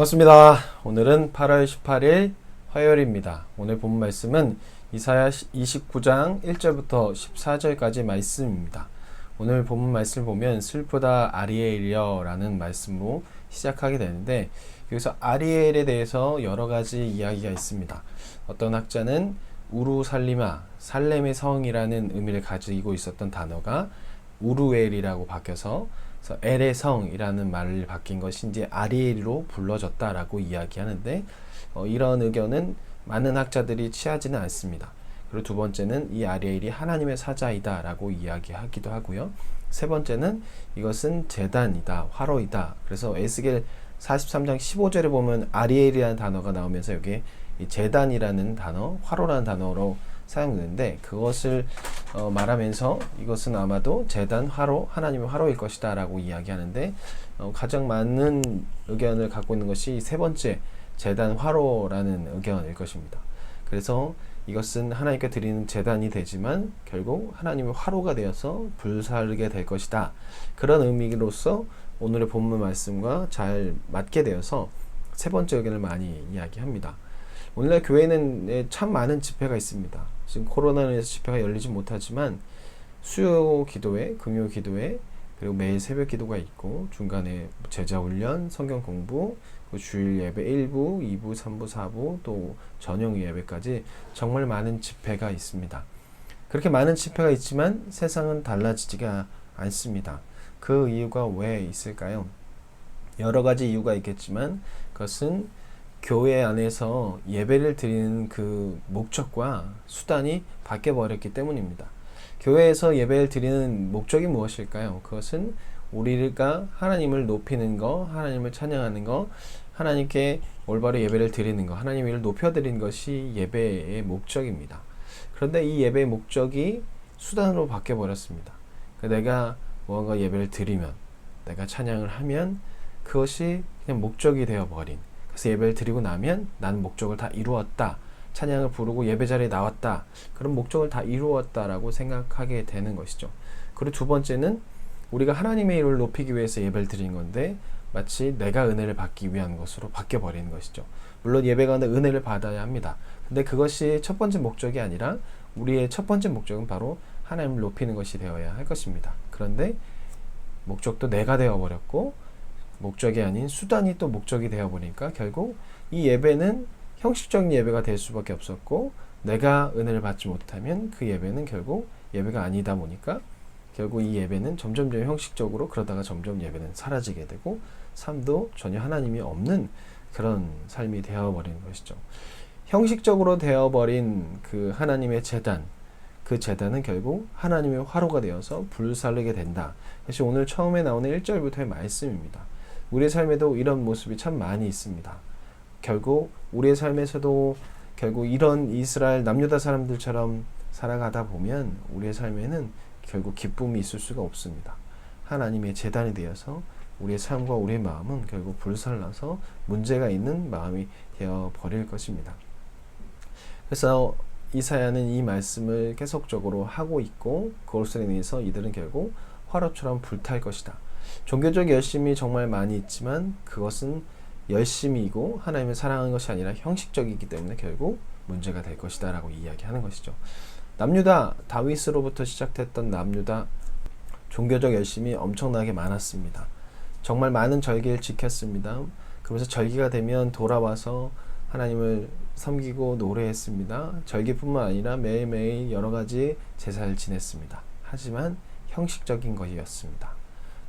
반갑습니다. 오늘은 8월 18일 화요일입니다. 오늘 본 말씀은 이사야 29장 1절부터 14절까지 말씀입니다. 오늘 본 말씀을 보면 슬프다 아리엘이여 라는 말씀으로 시작하게 되는데, 여기서 아리엘에 대해서 여러 가지 이야기가 있습니다. 어떤 학자는 우루살리마, 살렘의 성이라는 의미를 가지고 있었던 단어가 우루엘이라고 바뀌어서 엘의 성이라는 말을 바뀐 것이 이제 아리엘로 불러졌다라고 이야기하는데, 이런 의견은 많은 학자들이 취하지는 않습니다. 그리고 두 번째는 이 아리엘이 하나님의 사자이다 라고 이야기하기도 하고요. 세 번째는 이것은 제단이다, 화로이다. 그래서 에스겔 43장 15절에 보면 아리엘이라는 단어가 나오면서 여기에 이 제단이라는 단어, 화로라는 단어로 사용되는데, 그것을 말하면서 이것은 아마도 제단, 화로, 하나님의 화로일 것이다 라고 이야기하는데, 가장 많은 의견을 갖고 있는 것이 세 번째 제단, 화로라는 의견일 것입니다. 그래서 이것은 하나님께 드리는 제단이 되지만 결국 하나님의 화로가 되어서 불사르게 될 것이다, 그런 의미로서 오늘의 본문 말씀과 잘 맞게 되어서 세 번째 의견을 많이 이야기합니다. 오늘날 교회는 참 많은 집회가 있습니다. 지금 코로나로 인해서 집회가 열리지 못하지만 수요 기도회, 금요 기도회, 그리고 매일 새벽 기도가 있고 중간에 제자 훈련, 성경 공부, 주일 예배 1부, 2부, 3부, 4부, 또 저녁 예배까지 정말 많은 집회가 있습니다. 그렇게 많은 집회가 있지만 세상은 달라지지가 않습니다. 그 이유가 왜 있을까요? 여러 가지 이유가 있겠지만 그것은 교회 안에서 예배를 드리는 그 목적과 수단이 바뀌어 버렸기 때문입니다. 교회에서 예배를 드리는 목적이 무엇일까요? 그것은 우리가 하나님을 높이는 거, 하나님을 찬양하는 거, 하나님께 올바로 예배를 드리는 거, 하나님을 높여드리는 것이 예배의 목적입니다. 그런데 이 예배의 목적이 수단으로 바뀌어 버렸습니다. 내가 무언가 예배를 드리면, 내가 찬양을 하면 그것이 그냥 목적이 되어 버린, 그래서 예배를 드리고 나면 나는 목적을 다 이루었다, 찬양을 부르고 예배 자리에 나왔다, 그런 목적을 다 이루었다라고 생각하게 되는 것이죠. 그리고 두 번째는 우리가 하나님의 이름을 높이기 위해서 예배를 드리는 건데 마치 내가 은혜를 받기 위한 것으로 바뀌어 버리는 것이죠. 물론 예배 가운데 은혜를 받아야 합니다. 근데 그것이 첫 번째 목적이 아니라 우리의 첫 번째 목적은 바로 하나님을 높이는 것이 되어야 할 것입니다. 그런데 목적도 내가 되어 버렸고 목적이 아닌 수단이 또 목적이 되어버리니까 결국 이 예배는 형식적인 예배가 될 수밖에 없었고, 내가 은혜를 받지 못하면 그 예배는 결국 예배가 아니다 보니까 결국 이 예배는 점점 형식적으로, 그러다가 점점 예배는 사라지게 되고 삶도 전혀 하나님이 없는 그런 삶이 되어버리는 것이죠. 형식적으로 되어버린 그 하나님의 제단, 그 제단은 결국 하나님의 화로가 되어서 불사르게 된다. 그것이 오늘 처음에 나오는 1절부터의 말씀입니다. 우리의 삶에도 이런 모습이 참 많이 있습니다. 결국 우리의 삶에서도 결국 이런 이스라엘 남유다 사람들처럼 살아가다 보면 우리의 삶에는 결국 기쁨이 있을 수가 없습니다. 하나님의 제단이 되어서 우리의 삶과 우리의 마음은 결국 불살라서 문제가 있는 마음이 되어 버릴 것입니다. 그래서 이사야는 이 말씀을 계속적으로 하고 있고, 그것으로 인해서 이들은 결국 화로처럼 불탈 것이다. 종교적 열심이 정말 많이 있지만 그것은 열심이고 하나님을 사랑하는 것이 아니라 형식적이기 때문에 결국 문제가 될 것이다 라고 이야기하는 것이죠. 남유다, 다윗으로부터 시작됐던 남유다 종교적 열심이 엄청나게 많았습니다. 정말 많은 절기를 지켰습니다. 그러면서 절기가 되면 돌아와서 하나님을 섬기고 노래했습니다. 절기뿐만 아니라 매일매일 여러 가지 제사를 지냈습니다. 하지만 형식적인 것이었습니다.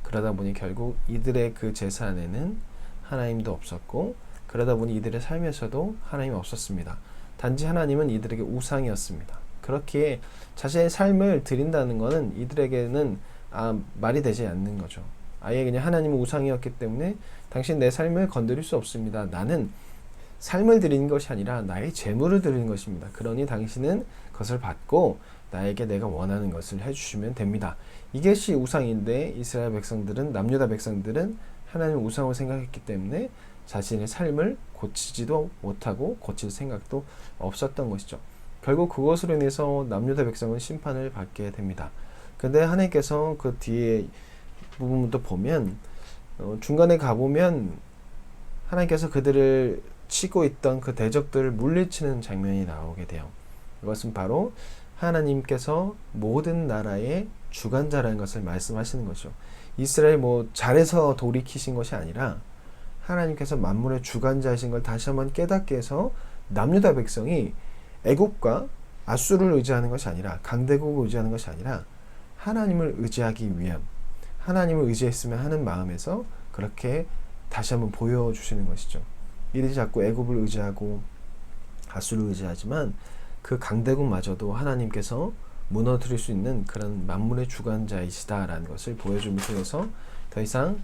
그러다 보니 결국 이들의 그 제사 안에는 하나님도 없었고, 그러다 보니 이들의 삶에서도 하나님이 없었습니다. 단지 하나님은 이들에게 우상이었습니다. 그렇기에 자신의 삶을 드린다는 것은 이들에게는 말이 되지 않는 거죠. 아예 그냥 하나님은 우상이었기 때문에 당신 내 삶을 건드릴 수 없습니다. 나는 삶을 드리는 것이 아니라 나의 재물을 드리는 것입니다. 그러니 당신은 그것을 받고 나에게 내가 원하는 것을 해주시면 됩니다. 이것이 우상인데 이스라엘 백성들은, 남유다 백성들은 하나님의 우상을 생각했기 때문에 자신의 삶을 고치지도 못하고 고칠 생각도 없었던 것이죠. 결국 그것으로 인해서 남유다 백성은 심판을 받게 됩니다. 근데 하나님께서 그 뒤에 부분도 보면 중간에 가보면 하나님께서 그들을 치고 있던 그 대적들을 물리치는 장면이 나오게 돼요. 이것은 바로 하나님께서 모든 나라의 주관자라는 것을 말씀하시는 것이죠. 이스라엘 잘해서 돌이키신 것이 아니라 하나님께서 만물의 주관자이신 걸 다시 한번 깨닫게 해서 남유다 백성이 애국과 아수르를 의지하는 것이 아니라 강대국을 의지하는 것이 아니라 하나님을 의지하기 위함, 하나님을 의지했으면 하는 마음에서 그렇게 다시 한번 보여주시는 것이죠. 이들이 자꾸 애굽을 의지하고 아수르를 의지하지만 그 강대국마저도 하나님께서 무너뜨릴 수 있는 그런 만물의 주관자이시다라는 것을 보여줌을 통해서 더 이상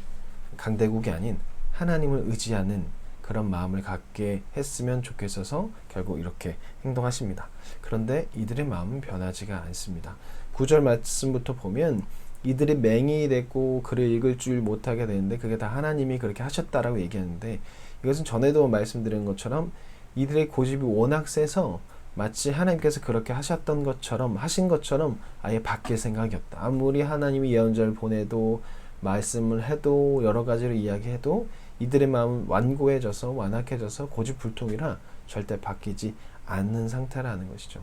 강대국이 아닌 하나님을 의지하는 그런 마음을 갖게 했으면 좋겠어서 결국 이렇게 행동하십니다. 그런데 이들의 마음은 변하지가 않습니다. 9절 말씀부터 보면 이들이 맹인이 됐고 글을 읽을 줄 못하게 되는데 그게 다 하나님이 그렇게 하셨다라고 얘기하는데, 이것은 전에도 말씀드린 것처럼 이들의 고집이 워낙 세서 마치 하나님께서 그렇게 하신 것처럼 아예 바뀔 생각이 없다. 아무리 하나님이 예언자를 보내도 말씀을 해도 여러 가지로 이야기해도 이들의 마음은 완고해져서 완악해져서 고집불통이라 절대 바뀌지 않는 상태라는 것이죠.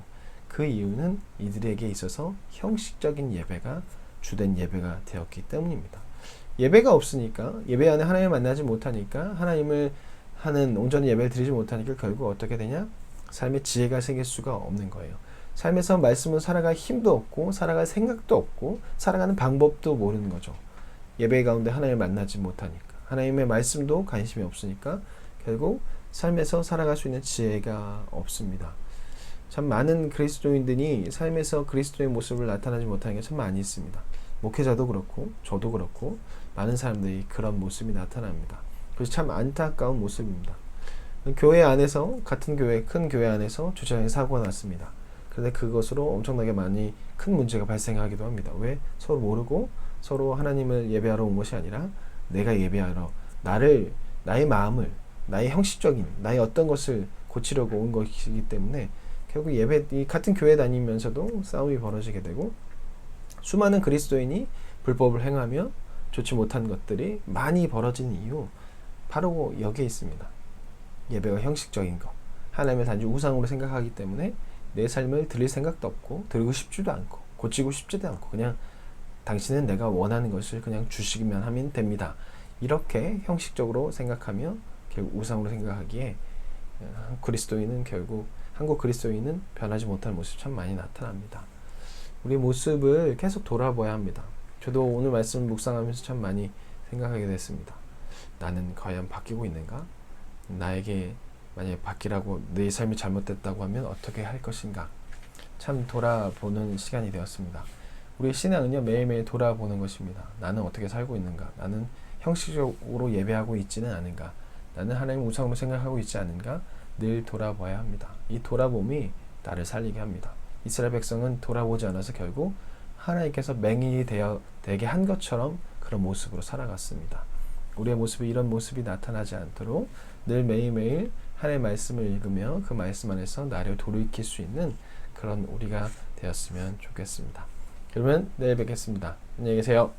그 이유는 이들에게 있어서 형식적인 예배가 주된 예배가 되었기 때문입니다. 예배가 없으니까, 예배 안에 하나님을 만나지 못하니까, 하나님을 하는 온전히 예배를 드리지 못하니까 결국 어떻게 되냐? 삶에 지혜가 생길 수가 없는 거예요. 삶에서 말씀을 살아갈 힘도 없고 살아갈 생각도 없고 살아가는 방법도 모르는 거죠. 예배 가운데 하나님을 만나지 못하니까, 하나님의 말씀도 관심이 없으니까 결국 삶에서 살아갈 수 있는 지혜가 없습니다. 참 많은 그리스도인들이 삶에서 그리스도의 모습을 나타나지 못하는 게 참 많이 있습니다. 목회자도 그렇고 저도 그렇고 많은 사람들이 그런 모습이 나타납니다. 그래서 참 안타까운 모습입니다. 교회 안에서, 같은 교회, 큰 교회 안에서 주차장에 사고가 났습니다. 그런데 그것으로 엄청나게 많이 큰 문제가 발생하기도 합니다. 왜? 서로 모르고 서로 하나님을 예배하러 온 것이 아니라 내가 예배하러 나의 마음을, 나의 형식적인, 나의 어떤 것을 고치려고 온 것이기 때문에 결국 이 같은 교회 다니면서도 싸움이 벌어지게 되고, 수많은 그리스도인이 불법을 행하며 좋지 못한 것들이 많이 벌어지는 이유, 바로 여기에 있습니다. 예배가 형식적인 것, 하나님을 단지 우상으로 생각하기 때문에 내 삶을 드릴 생각도 없고 드리고 싶지도 않고 고치고 싶지도 않고 그냥 당신은 내가 원하는 것을 그냥 주시기만 하면 됩니다. 이렇게 형식적으로 생각하며 결국 우상으로 생각하기에 한국 그리스도인은 변하지 못하는 모습이 참 많이 나타납니다. 우리 모습을 계속 돌아봐야 합니다. 저도 오늘 말씀 묵상하면서 참 많이 생각하게 됐습니다. 나는 과연 바뀌고 있는가? 나에게 만약에 바뀌라고, 내 삶이 잘못됐다고 하면 어떻게 할 것인가? 참 돌아보는 시간이 되었습니다. 우리 신앙은요, 매일매일 돌아보는 것입니다. 나는 어떻게 살고 있는가? 나는 형식적으로 예배하고 있지는 않은가? 나는 하나님 우상으로 생각하고 있지 않은가? 늘 돌아봐야 합니다. 이 돌아봄이 나를 살리게 합니다. 이스라엘 백성은 돌아보지 않아서 결국 하나님께서 맹인이 되게 한 것처럼 그런 모습으로 살아갔습니다. 우리의 모습이 이런 모습이 나타나지 않도록 늘 매일매일 하나님의 말씀을 읽으며 그 말씀 안에서 나를 돌이킬 수 있는 그런 우리가 되었으면 좋겠습니다. 그러면 내일 뵙겠습니다. 안녕히 계세요.